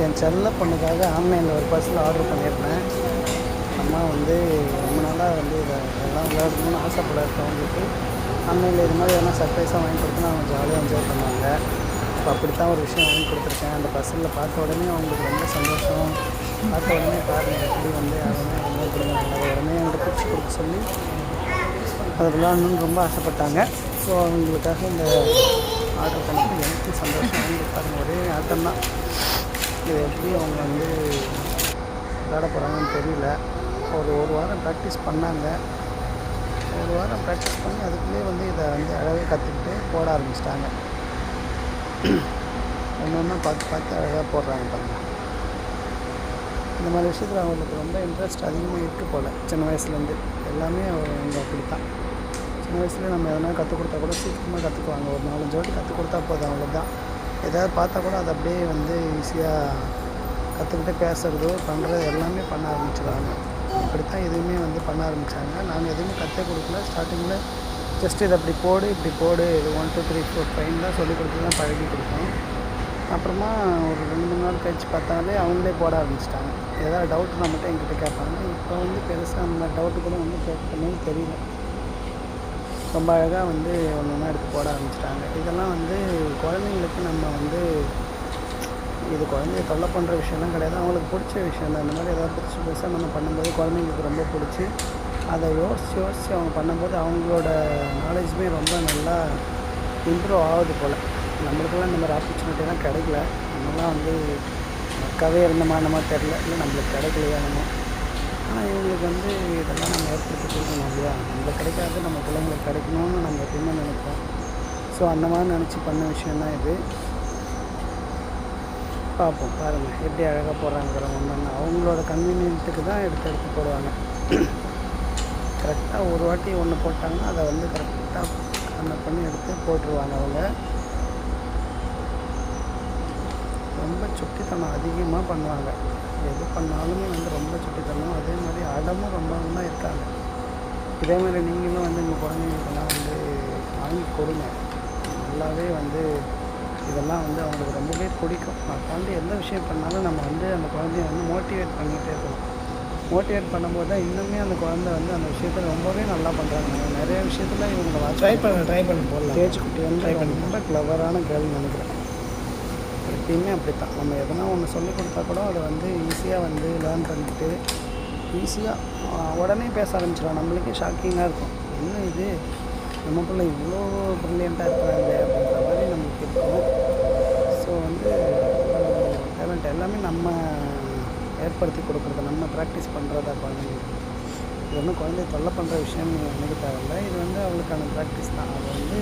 என் செல்ல பொண்ணுக்காக ஆன்லைனில் ஒரு பர்ஸில் ஆர்டர் பண்ணியிருந்தேன். அம்மா வந்து ரொம்ப நாளாக வந்து இதெல்லாம் விளையாடணும்னு ஆசைப்படாதவங்களுக்கு ஆன்லைனில் இது மாதிரி எதனா சர்ப்ரைஸாக வாங்கி கொடுத்தா அவங்க ஜாலியாக என்ஜாய் பண்ணுவாங்க. இப்போ அப்படித்தான் ஒரு விஷயம் வாங்கி கொடுத்துருக்கேன். அந்த பர்ஸில் பார்த்த உடனே அவங்களுக்கு ரொம்ப சந்தோஷம். பார்த்த உடனே பாருங்கள் எப்படி வந்து யாருமே ரொம்ப கொடுங்க உடனே என்கிட்ட பிடிச்சி கொடுக்க சொல்லி அதை விளையாடணுன்னு ரொம்ப ஆசைப்பட்டாங்க. ஸோ அவங்களுக்காக இந்த ஆர்டர் பண்ணிட்டு எனக்கு சந்தோஷம். அவங்களுக்கு பாருங்கள் ஒரே ஆட்டம் தான். இதை எப்படி அவங்க வந்து விளையாட போகிறாங்கன்னு தெரியல. ஒரு வாரம் ப்ராக்டிஸ் பண்ணாங்க. ஒரு வாரம் ப்ராக்டிஸ் பண்ணி அதுக்குள்ளேயே வந்து இதை வந்து அழகாக கற்றுக்கிட்டு போட ஆரம்பிச்சிட்டாங்க. ஒன்று ஒன்றா பார்த்து அழகாக போடுறாங்க பாருங்கள். இந்த மாதிரி விஷயத்தில் அவங்களுக்கு ரொம்ப இன்ட்ரெஸ்ட் அதிகமாக இருக்குது போல். சின்ன வயசுலேருந்து எல்லாமே அவங்க அப்படி தான். சின்ன வயசுலேயே நம்ம எதனா கற்றுக் கொடுத்தா கூட சீக்கிரமாக கற்றுக்குவாங்க. ஒரு 4-5 வாட்டி கற்றுக் கொடுத்தா போதும், அவங்களுக்கு தான். எதாவது பார்த்தா கூட அதை அப்படியே வந்து ஈஸியாக கற்றுக்கிட்டு பேசுகிறதோ பண்ணுறது எல்லாமே பண்ண ஆரம்பிச்சிடுவாங்க. இப்படித்தான் எதுவுமே வந்து பண்ண ஆரம்பித்தாங்க. நாங்கள் எதுவுமே கற்றுக் கொடுக்கல. ஸ்டார்டிங்கில் ஜஸ்ட் இதை அப்படி போடு இப்படி போடு, இது 1 2 3 4 5 தான் சொல்லிக் கொடுத்து தான் பழகி கொடுத்தோம். அப்புறமா ஒரு 2-3 நாள் கழிச்சு பார்த்தாலே அவங்களே போட ஆரம்பிச்சிட்டாங்க. ஏதாவது டவுட்னா மட்டும் என்கிட்ட கேட்பாங்க. இப்போ வந்து பெருசாக அந்த மாதிரி டவுட்டு கூட வந்து கேட்கணும்னு தெரியல. ரொம்ப அழகாக வந்து ஒன்று ஒன்றா எடுத்து போட ஆரம்பிச்சிட்டாங்க. இதெல்லாம் வந்து குழந்தைங்களுக்கு நம்ம வந்து இது குழந்தைய தொல்லை பண்ணுற விஷயம்லாம் கிடையாது. அவங்களுக்கு பிடிச்ச விஷயம் தான். இந்த மாதிரி ஏதாவது புதுசாக நம்ம பண்ணும்போது குழந்தைங்களுக்கு ரொம்ப பிடிச்சி அதை யோசித்து அவங்க பண்ணும்போது அவங்களோட நாலேஜுமே ரொம்ப நல்லா இம்ப்ரூவ் ஆகுது போல். நம்மளுக்கெல்லாம் இந்த மாதிரி ஆப்பர்ச்சுனிட்டிலாம் கிடைக்கல. நம்மலாம் வந்து மக்காவே இருந்தோமா என்னமோ தெரில, இல்லை நம்மளுக்கு கிடைக்கலையா என்னமோ. ஆனால் இவங்களுக்கு வந்து இதெல்லாம் நம்ம ஏற்படுத்தி கொடுக்கணும் இல்லையா. நம்மளுக்கு கிடைக்காது, நம்ம பிள்ளைங்களுக்கு கிடைக்கணும்னு நம்ம எப்பயுமே நினைப்போம். ஸோ அந்த மாதிரி நினச்சி பண்ண விஷயந்தான் இது. பார்ப்போம் பாருங்கள் எப்படி அழகாக போடுறாங்கிற ஒன்று அவங்களோட கன்வீனியன்ட்டுக்கு தான் எடுத்து போடுவாங்க. கரெக்டாக ஒரு வாட்டி ஒன்று போட்டாங்கன்னா அதை வந்து கரெக்டாக அந்த பண்ணி எடுத்து போட்டுருவாங்க. அவங்க ரொம்ப சுட்டித்தனம் அதிகமாக பண்ணுவாங்க. எது பண்ணாலுமே வந்து ரொம்ப சுட்டித்தனம். அதே மாதிரி அடமும் ரொம்ப தான் இருக்காங்க. இதே மாதிரி நீங்களும் வந்து உங்கள் குழந்தைங்களுக்கெல்லாம் வந்து வாங்கி கொடுங்க. நல்லாவே வந்து இதெல்லாம் வந்து அவங்களுக்கு ரொம்பவே பிடிக்கும். குழந்தை எந்த விஷயம் பண்ணாலும் நம்ம வந்து அந்த குழந்தைய வந்து மோட்டிவேட் பண்ணிகிட்டே இருக்கணும். மோட்டிவேட் பண்ணும்போது தான் இன்னுமே அந்த குழந்தை வந்து அந்த விஷயத்தில் ரொம்பவே நல்லா பண்ணுறாங்க. நிறைய விஷயத்தில் இவங்களை ட்ரை பண்ண போடலாம். தேஜ்குட்டி வந்து ரொம்ப கிளவரான கேள்வி நினைக்கிறேன். எப்பயுமே அப்படி தான். நம்ம எதனா ஒன்று சொல்லிக் கொடுத்தா கூட அதை வந்து ஈஸியாக வந்து லேர்ன் பண்ணிக்கிட்டு ஈஸியாக உடனே பேச ஆரம்பிச்சிடும். நம்மளுக்கே ஷாக்கிங்காக இருக்கும். என்ன இது நம்ம பிள்ளை இவ்வளோ ப்ரில்லியண்ட்டாக இருக்கிறாங்க அப்படின்ற மாதிரி நம்மளுக்கு இருக்கும். ஸோ வந்து டேலண்ட் எல்லாமே நம்ம ஏற்படுத்தி கொடுக்குறது, நம்ம ப்ராக்டிஸ் பண்ணுறதா குழந்தைங்களுக்கு. இது ஒன்றும் குழந்தைய தொல்லை பண்ணுற விஷயம் நினைக்க தேவையில்லை. இது வந்து அவளுக்கான ப்ராக்டிஸ் தான். அதை வந்து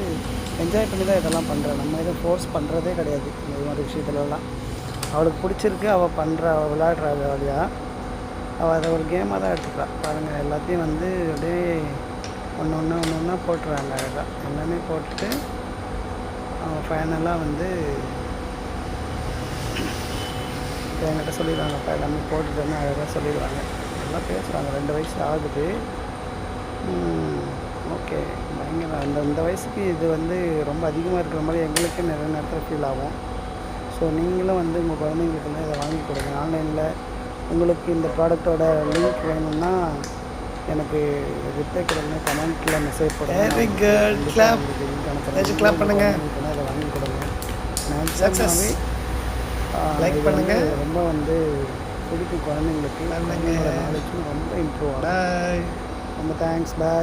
என்ஜாய் பண்ணி தான் இதெல்லாம் பண்ணுறேன். நம்ம இதை ஃபோர்ஸ் பண்ணுறதே கிடையாது. இந்த மாதிரி விஷயத்துலலாம் அவளுக்கு பிடிச்சிருக்கு, அவள் விளையாடுறா ஜாலியாக. அவள் அதை ஒரு கேமாக தான் எடுத்துக்கிறாள். பாருங்கள் எல்லாத்தையும் வந்து அப்படியே ஒன்று ஒன்றா போட்டுறாங்க அழகாக. எல்லாமே போட்டுட்டு அவன் ஃபைனலாக வந்து என்கிட்ட சொல்லிடுவாங்கப்பா எல்லாமே போட்டுட்டேன்னு அழகாக சொல்லிடுவாங்க. நல்லா பேசுகிறாங்க. 2 வயசு ஆகுது. ஓகே பயங்கர இந்த வயசுக்கு இது வந்து ரொம்ப அதிகமாக இருக்கிற மாதிரி எங்களுக்கே நிறைய நேரத்தில் ஃபீல் ஆகும். ஸோ நீங்களும் வந்து உங்கள் குழந்தைங்களுக்குலாம் இதை வாங்கி கொடுங்க. ஆன்லைனில் உங்களுக்கு இந்த ப்ராடக்டோட லிங்க் வேணும்னா எனக்கு ரிப்ளை கொடுங்க, கமெண்ட்டில் மெசேஜ் போடுங்க. Very good. கிளாப் பண்ணுங்கள். இதை வாங்கி கொடுங்க. சக்ஸஸ்ஃபுல்லாகவே லைக் பண்ணுங்கள். ரொம்ப வந்து பிடிக்கும் குழந்தைங்களுக்கு. நாலேஜும் ரொம்ப இம்ப்ரூவ் ஆகும். பாய். ரொம்ப தேங்க்ஸ். பாய்.